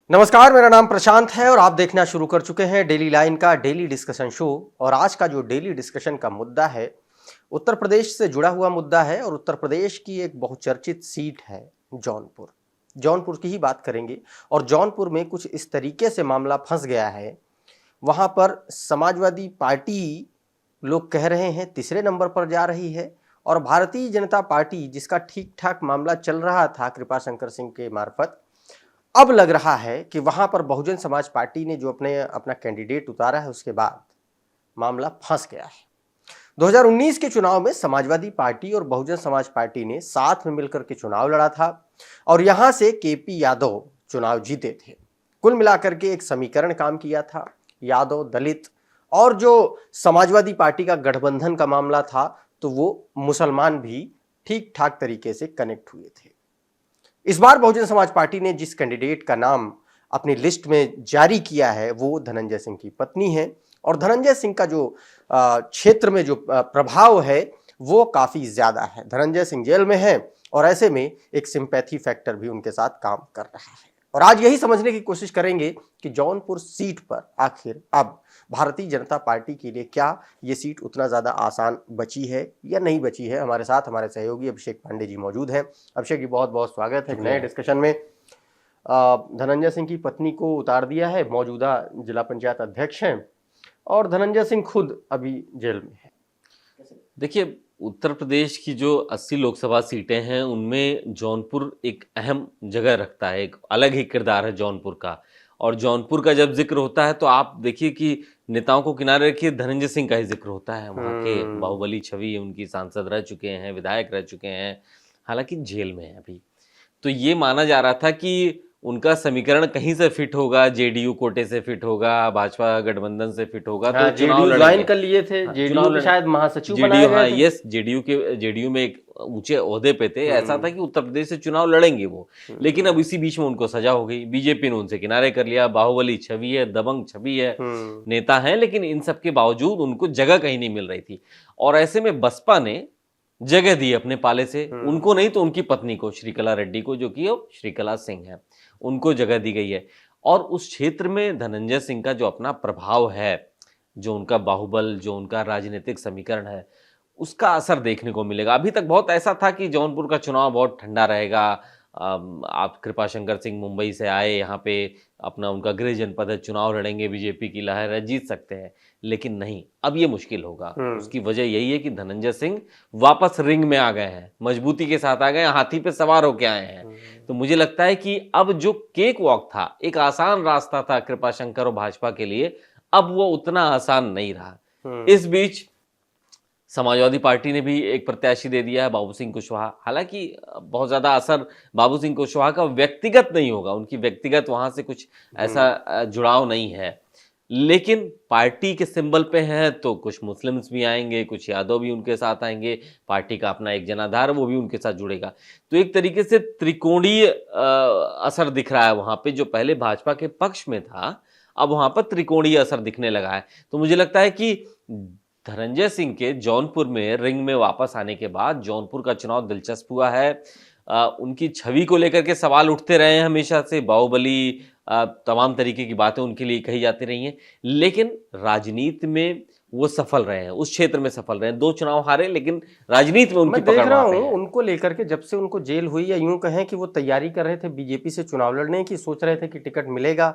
नमस्कार, मेरा नाम प्रशांत है और आप देखना शुरू कर चुके हैं डेली लाइन का डेली डिस्कशन शो। और आज का जो डेली डिस्कशन का मुद्दा है उत्तर प्रदेश से जुड़ा हुआ मुद्दा है और उत्तर प्रदेश की एक बहुचर्चित सीट है जौनपुर। जौनपुर की ही बात करेंगे और जौनपुर में कुछ इस तरीके से मामला फंस गया है। वहां पर समाजवादी पार्टी लोग कह रहे हैं तीसरे नंबर पर जा रही है और भारतीय जनता पार्टी जिसका ठीक ठाक मामला चल रहा था कृपाशंकर सिंह के मार्फत, अब लग रहा है कि वहां पर बहुजन समाज पार्टी ने जो अपना कैंडिडेट उतारा है उसके बाद मामला फंस गया है। 2019 के चुनाव में समाजवादी पार्टी और बहुजन समाज पार्टी ने साथ में मिलकर के चुनाव लड़ा था और यहां से केपी यादव चुनाव जीते थे। कुल मिलाकर के एक समीकरण काम किया था। यादव, दलित और जो समाजवादी पार्टी का गठबंधन का मामला था तो वो मुसलमान भी ठीक ठाक तरीके से कनेक्ट हुए थे। इस बार बहुजन समाज पार्टी ने जिस कैंडिडेट का नाम अपनी लिस्ट में जारी किया है वो धनंजय सिंह की पत्नी है और धनंजय सिंह का जो क्षेत्र में जो प्रभाव है वो काफी ज्यादा है। धनंजय सिंह जेल में है और ऐसे में एक सिंपैथी फैक्टर भी उनके साथ काम कर रहा है। और आज यही समझने की कोशिश करेंगे कि जौनपुर सीट पर आखिर अब भारतीय जनता पार्टी के लिए क्या ये सीट उतना ज़्यादा आसान बची है या नहीं बची है। हमारे साथ हमारे सहयोगी अभिषेक पांडे जी मौजूद हैं। अभिषेक जी, बहुत बहुत स्वागत है नए डिस्कशन में। धनंजय सिंह की पत्नी को उतार दिया है, मौजूदा जिला पंचायत अध्यक्ष हैं और धनंजय सिंह खुद अभी जेल में है। देखिए, उत्तर प्रदेश की जो 80 लोकसभा सीटें हैं उनमें जौनपुर एक अहम जगह रखता है, एक अलग ही किरदार है जौनपुर का। और जौनपुर का जब जिक्र होता है तो आप देखिए कि नेताओं को किनारे रखिए, धनंजय सिंह का ही जिक्र होता है। वहाँ के बाहुबली छवि, उनकी सांसद रह चुके हैं, विधायक रह चुके हैं, हालांकि जेल में है अभी। तो ये माना जा रहा था कि उनका समीकरण कहीं से फिट होगा, जेडीयू कोटे से फिट होगा, भाजपा गठबंधन से फिट होगा। हाँ, तो चुनाव ज्वाइन कर लिए थे, जेडीयू के शायद महासचिव बनाए गए थे। यस, जेडीयू में एक ऊंचे ओहदे पे थे। ऐसा था कि उत्तर प्रदेश से चुनाव लड़ेंगे वो, लेकिन अब इसी बीच में उनको सजा हो गई। बीजेपी ने उनसे किनारे कर लिया। बाहुबली छवि है, दबंग छवि है, नेता है, लेकिन इन सब के बावजूद उनको जगह कहीं नहीं मिल रही थी। और ऐसे में बसपा ने जगह दी अपने पाले से, उनको नहीं तो उनकी पत्नी को, श्रीकला रेड्डी को, जो कि अब श्रीकला सिंह है, उनको जगह दी गई है। और उस क्षेत्र में धनंजय सिंह का जो अपना प्रभाव है, जो उनका बाहुबल, जो उनका राजनीतिक समीकरण है, उसका असर देखने को मिलेगा। अभी तक बहुत ऐसा था कि जौनपुर का चुनाव बहुत ठंडा रहेगा। आप कृपाशंकर सिंह मुंबई से आए, यहाँ पे अपना उनका गृह जनपद है, चुनाव लड़ेंगे, बीजेपी की लहर है, जीत सकते हैं। लेकिन नहीं, अब ये मुश्किल होगा। उसकी वजह यही है कि धनंजय सिंह वापस रिंग में आ गए हैं, मजबूती के साथ आ गए हैं, हाथी पे सवार होके आए हैं। तो मुझे लगता है कि अब जो केक वॉक था, एक आसान रास्ता था कृपाशंकर और भाजपा के लिए, अब वो उतना आसान नहीं रहा। इस बीच समाजवादी पार्टी ने भी एक प्रत्याशी दे दिया है, बाबू सिंह कुशवाहा। हालांकि बहुत ज्यादा असर बाबू सिंह कुशवाहा का व्यक्तिगत नहीं होगा, उनकी व्यक्तिगत वहां से कुछ ऐसा जुड़ाव नहीं है, लेकिन पार्टी के सिंबल पे है तो कुछ मुस्लिम्स भी आएंगे, कुछ यादव भी उनके साथ आएंगे, पार्टी का अपना एक जनाधार वो भी उनके साथ जुड़ेगा। तो एक तरीके से त्रिकोणीय असर दिख रहा है वहां पे। जो पहले भाजपा के पक्ष में था, अब वहां पर त्रिकोणीय असर दिखने लगा है। तो मुझे लगता है कि धनंजय सिंह के जौनपुर में रिंग में वापस आने के बाद जौनपुर का चुनाव दिलचस्प हुआ है। उनकी छवि को लेकर के सवाल उठते रहे हैं हमेशा से, बाहुबली, तमाम तरीके की बातें उनके लिए कही जाती रही हैं, लेकिन राजनीति में वो सफल रहे हैं, उस क्षेत्र में सफल रहे हैं। 2 चुनाव हारे, लेकिन राजनीति में उनकी पकड़ देख रहा हूं उनको लेकर के। जब से उनको जेल हुई, या यूं कहें कि वो तैयारी कर रहे थे बीजेपी से चुनाव लड़ने की, सोच रहे थे कि टिकट मिलेगा,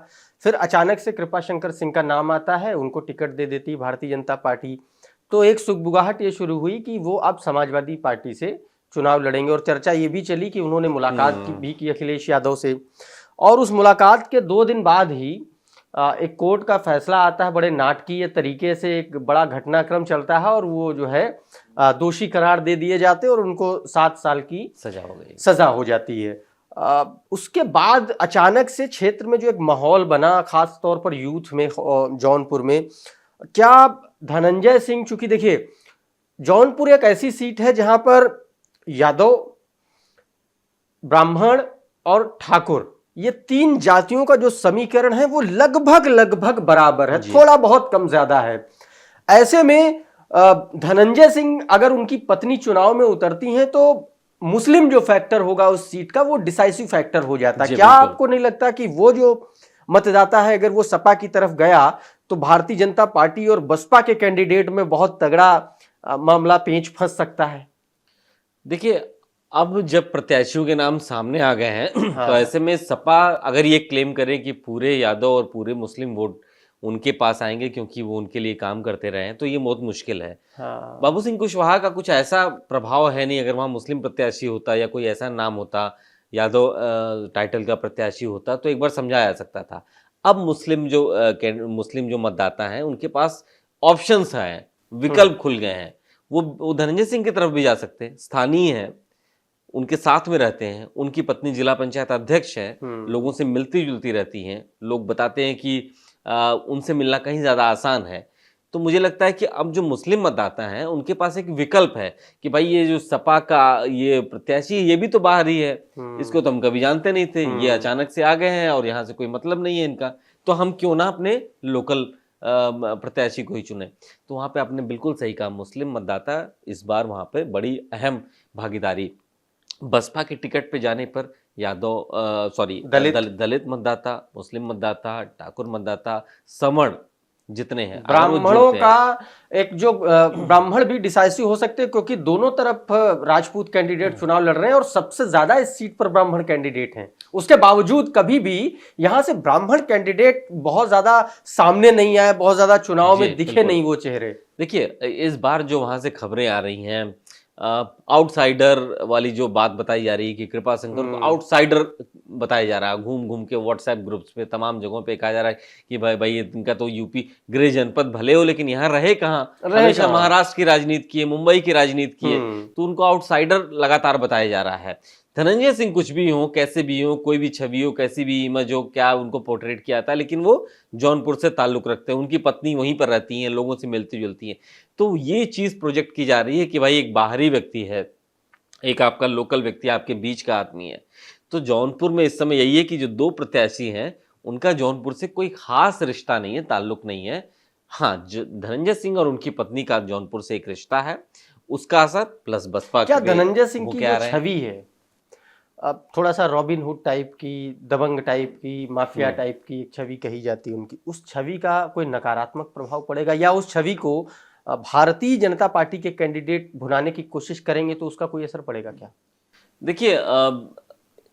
फिर अचानक से कृपाशंकर सिंह का नाम आता है, उनको टिकट दे देती भारतीय जनता पार्टी। तो एक सुगबुगाहट ये शुरू हुई कि वो अब समाजवादी पार्टी से चुनाव लड़ेंगे और चर्चा ये भी चली कि उन्होंने मुलाकात भी की अखिलेश यादव से। और उस मुलाकात के 2 दिन बाद ही एक कोर्ट का फैसला आता है, बड़े नाटकीय तरीके से एक बड़ा घटनाक्रम चलता है और वो जो है दोषी करार दे दिए जाते हैं और उनको 7 साल की सजा हो जाती है। उसके बाद अचानक से क्षेत्र में जो एक माहौल बना, खास तौर पर यूथ में, जौनपुर में, क्या धनंजय सिंह, चूंकि देखिए जौनपुर एक ऐसी सीट है जहां पर यादव, ब्राह्मण और ठाकुर, ये 3 जातियों का जो समीकरण है वो लगभग बराबर है, थोड़ा बहुत कम ज्यादा है। ऐसे में धनंजय सिंह अगर उनकी पत्नी चुनाव में उतरती हैं तो मुस्लिम जो फैक्टर होगा उस सीट का वो डिसाइसिव फैक्टर हो जाता है। क्या आपको नहीं लगता कि वो जो मतदाता है अगर वो सपा की तरफ गया तो भारतीय जनता पार्टी और बसपा के कैंडिडेट में बहुत तगड़ा मामला पेंच फंस सकता है। देखिए, अब जब प्रत्याशियों के नाम सामने आ गए हैं हाँ। तो ऐसे में सपा अगर ये क्लेम करे कि पूरे यादव और पूरे मुस्लिम वोट उनके पास आएंगे क्योंकि वो उनके लिए काम करते रहे हैं, तो ये बहुत मुश्किल है। हाँ। बाबू सिंह कुशवाहा का कुछ ऐसा प्रभाव है नहीं। अगर वहाँ मुस्लिम प्रत्याशी होता या कोई ऐसा नाम होता, यादव टाइटल का प्रत्याशी होता, तो एक बार समझाया जा सकता था। अब मुस्लिम जो मतदाता हैं उनके पास ऑप्शंस हैं, विकल्प खुल गए हैं। वो धनंजय सिंह की तरफ भी जा सकते हैं, स्थानीय हैं, उनके साथ में रहते हैं, उनकी पत्नी जिला पंचायत अध्यक्ष है, लोगों से मिलती जुलती रहती हैं, लोग बताते हैं कि उनसे मिलना कहीं ज्यादा आसान है। तो मुझे लगता है कि अब जो मुस्लिम मतदाता हैं उनके पास एक विकल्प है कि भाई ये जो सपा का ये प्रत्याशी ये भी तो बाहर ही है, इसको तो हम कभी जानते नहीं थे, ये अचानक से आ गए हैं और यहाँ से कोई मतलब नहीं है इनका, तो हम क्यों ना अपने लोकल प्रत्याशी को ही चुने। तो वहाँ पे आपने बिल्कुल सही कहा, मुस्लिम मतदाता इस बार वहाँ पे बड़ी अहम भागीदारी। बसपा के टिकट पे जाने पर यादव दलित मतदाता, मुस्लिम मतदाता, ठाकुर मतदाता, समण जितने हैं, ब्राह्मणों का एक जो ब्राह्मण भी डिसाइसिव हो सकते हैं क्योंकि दोनों तरफ राजपूत कैंडिडेट चुनाव लड़ रहे हैं और सबसे ज्यादा इस सीट पर ब्राह्मण कैंडिडेट हैं। उसके बावजूद कभी भी यहां से ब्राह्मण कैंडिडेट बहुत ज्यादा सामने नहीं आए, बहुत ज्यादा चुनाव में दिखे नहीं वो चेहरे। देखिए, इस बार जो वहां से खबरें आ रही हैं, आउटसाइडर वाली जो बात बताई जा रही है कि कृपा शंकर को आउटसाइडर बताया जा रहा है, घूम घूम के व्हाट्सएप ग्रुप्स पे तमाम जगहों पे कहा जा रहा है कि भाई इनका तो यूपी गृह जनपद भले हो लेकिन यहाँ रहे कहाँ, हमेशा महाराष्ट्र की राजनीति की है, मुंबई की राजनीति की है, तो उनको आउटसाइडर लगातार बताया जा रहा है। धनंजय सिंह कुछ भी हो, कैसे भी हो, कोई भी छवि हो, कैसी भी इमेज हो, क्या उनको पोर्ट्रेट किया था, लेकिन वो जौनपुर से ताल्लुक रखते हैं, उनकी पत्नी वहीं पर रहती हैं, लोगों से मिलती जुलती हैं। तो ये चीज प्रोजेक्ट की जा रही है कि भाई एक बाहरी व्यक्ति है, एक आपका लोकल व्यक्ति, आपके बीच का आदमी है। तो जौनपुर में इस समय यही है कि जो दो प्रत्याशी हैं उनका जौनपुर से कोई खास रिश्ता नहीं है, ताल्लुक नहीं है। हाँ, धनंजय सिंह और उनकी पत्नी का जौनपुर से एक रिश्ता है, उसका असर प्लस बसपा क्या धनंजय सिंह की जो छवि है अब थोड़ा सा रॉबिन हुड टाइप की, दबंग टाइप की, माफिया टाइप की एक छवि कही जाती है उनकी, उस छवि का कोई नकारात्मक प्रभाव पड़ेगा या उस छवि को भारतीय जनता पार्टी के कैंडिडेट भुनाने की कोशिश करेंगे तो उसका कोई असर पड़ेगा क्या? देखिए,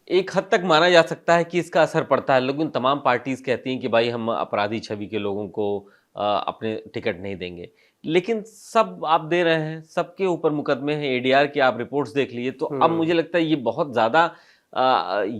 एक हद तक माना जा सकता है कि इसका असर पड़ता है, लेकिन तमाम पार्टीज कहती हैं कि भाई हम अपराधी छवि के लोगों को अपने टिकट नहीं देंगे, लेकिन सब आप दे रहे हैं, सबके ऊपर मुकदमे हैं, एडीआर की आप रिपोर्ट्स देख लीजिए। तो अब मुझे लगता है ये बहुत ज्यादा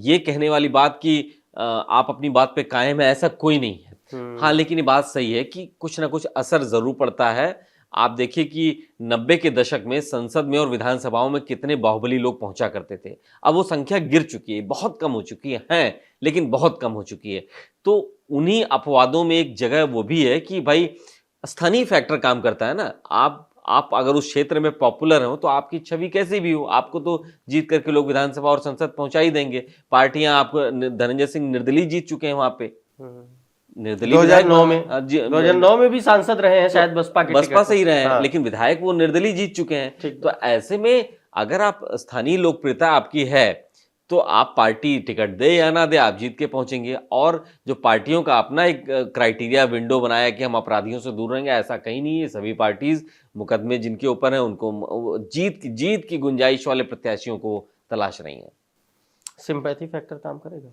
ये कहने वाली बात कि आप अपनी बात पे कायम है, ऐसा कोई नहीं है। हाँ, लेकिन ये बात सही है कि कुछ ना कुछ असर जरूर पड़ता है। आप देखिए कि 90 के दशक में संसद में और विधानसभाओं में कितने बाहुबली लोग पहुंचा करते थे, अब वो संख्या गिर चुकी है, बहुत कम हो चुकी है, लेकिन बहुत कम हो चुकी है। तो उन्हीं अपवादों में एक जगह वो भी है कि भाई स्थानीय फैक्टर काम करता है ना। आप अगर उस क्षेत्र में पॉपुलर हो तो आपकी छवि कैसी भी हो, आपको तो जीत करके लोग विधानसभा और संसद पहुंचा ही देंगे। पार्टियां, आपको धनंजय सिंह निर्दलीय जीत चुके हैं वहां पे, निर्दलीय 2009 में भी सांसद रहे हैं, शायद बसपा से ही रहे हैं, लेकिन विधायक वो निर्दलीय जीत चुके हैं। तो ऐसे में अगर आप स्थानीय लोकप्रियता आपकी है तो आप पार्टी टिकट दे या ना दे, आप जीत के पहुंचेंगे। और जो पार्टियों का अपना एक क्राइटेरिया विंडो बनाया कि हम अपराधियों से दूर रहेंगे, ऐसा कहीं नहीं है। सभी पार्टीज मुकदमे जिनके ऊपर है उनको जीत की गुंजाइश वाले प्रत्याशियों को तलाश रही हैं। सिंपैथी फैक्टर काम करेगा,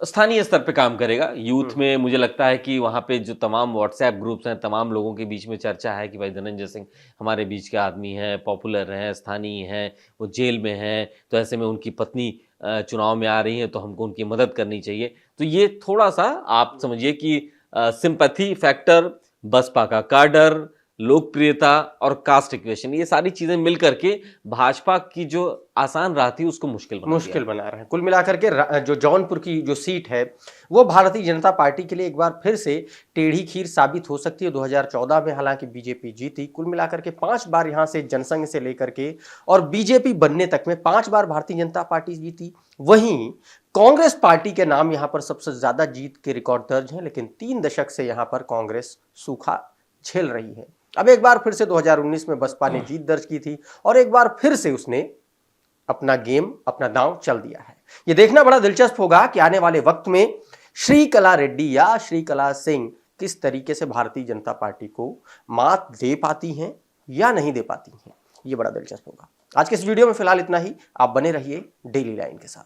स्थानीय स्तर पे काम करेगा। यूथ में मुझे लगता है कि वहाँ पे जो तमाम व्हाट्सएप ग्रुप्स हैं, तमाम लोगों के बीच में चर्चा है कि भाई धनंजय सिंह हमारे बीच के आदमी हैं, पॉपुलर हैं, स्थानीय हैं, वो जेल में हैं, तो ऐसे में उनकी पत्नी चुनाव में आ रही है तो हमको उनकी मदद करनी चाहिए। तो ये थोड़ा सा आप समझिए कि सिंपैथी फैक्टर, बसपा का काडर, लोकप्रियता और कास्ट इक्वेशन, ये सारी चीजें मिलकर के भाजपा की जो आसान राह थी उसको मुश्किल बना रहे हैं। कुल मिलाकर के जो जौनपुर की जो सीट है वो भारतीय जनता पार्टी के लिए एक बार फिर से टेढ़ी खीर साबित हो सकती है। 2014 में हालांकि बीजेपी जीती, कुल मिलाकर के 5 बार यहां से जनसंघ से लेकर के और बीजेपी बनने तक में 5 बार भारतीय जनता पार्टी जीती। वहीं कांग्रेस पार्टी के नाम यहां पर सबसे ज्यादा जीत के रिकॉर्ड दर्ज हैं, लेकिन 3 दशक से यहां पर कांग्रेस सूखा झेल रही है। अब एक बार फिर से 2019 में बसपा ने जीत दर्ज की थी और एक बार फिर से उसने अपना गेम, अपना दांव चल दिया है। यह देखना बड़ा दिलचस्प होगा कि आने वाले वक्त में श्रीकला रेड्डी या श्रीकला सिंह किस तरीके से भारतीय जनता पार्टी को मात दे पाती हैं या नहीं दे पाती हैं, ये बड़ा दिलचस्प होगा। आज के इस वीडियो में फिलहाल इतना ही। आप बने रहिए डेली लाइन के साथ।